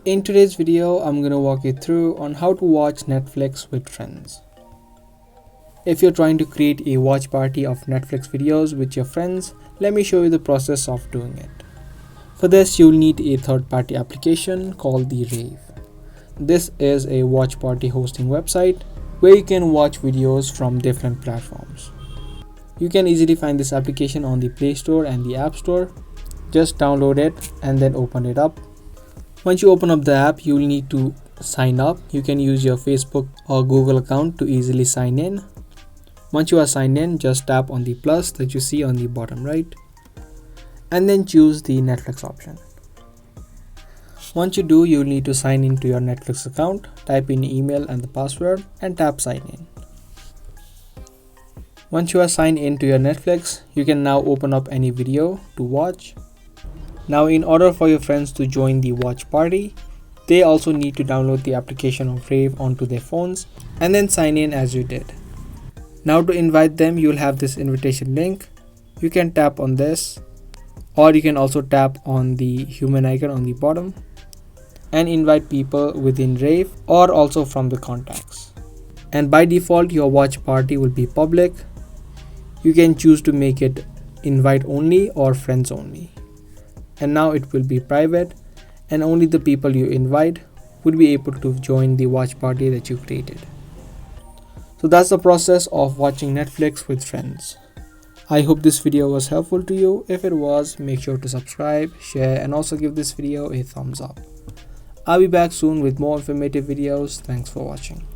In today's video, I'm going to walk you through on how to watch Netflix with friends. If you're trying to create a watch party of Netflix videos with your friends, let me show you the process of doing it. For this, you'll need a third-party application called the Rave. This is a watch party hosting website where you can watch videos from different platforms. You can easily find this application on the Play Store and the App Store. Just download it and then open it up. Once you open up the app, you will need to sign up. You can use your Facebook or Google account to easily sign in. Once you are signed in, just tap on the plus that you see on the bottom right and then choose the Netflix option. Once you do, you will need to sign into your Netflix account, type in your email and the password and tap sign in. Once you are signed in to your Netflix, you can now open up any video to watch. Now, in order for your friends to join the watch party, they also need to download the application of Rave onto their phones and then sign in as you did. Now to invite them, you'll have this invitation link. You can tap on this, or you can also tap on the human icon on the bottom and invite people within Rave or also from the contacts. And by default, your watch party will be public. You can choose to make it invite only or friends only. And now it will be private, and only the people you invite will be able to join the watch party that you created. So that's the process of watching Netflix with friends. I hope this video was helpful to you. If it was, make sure to subscribe, share, and also give this video a thumbs up. I'll be back soon with more informative videos. Thanks for watching.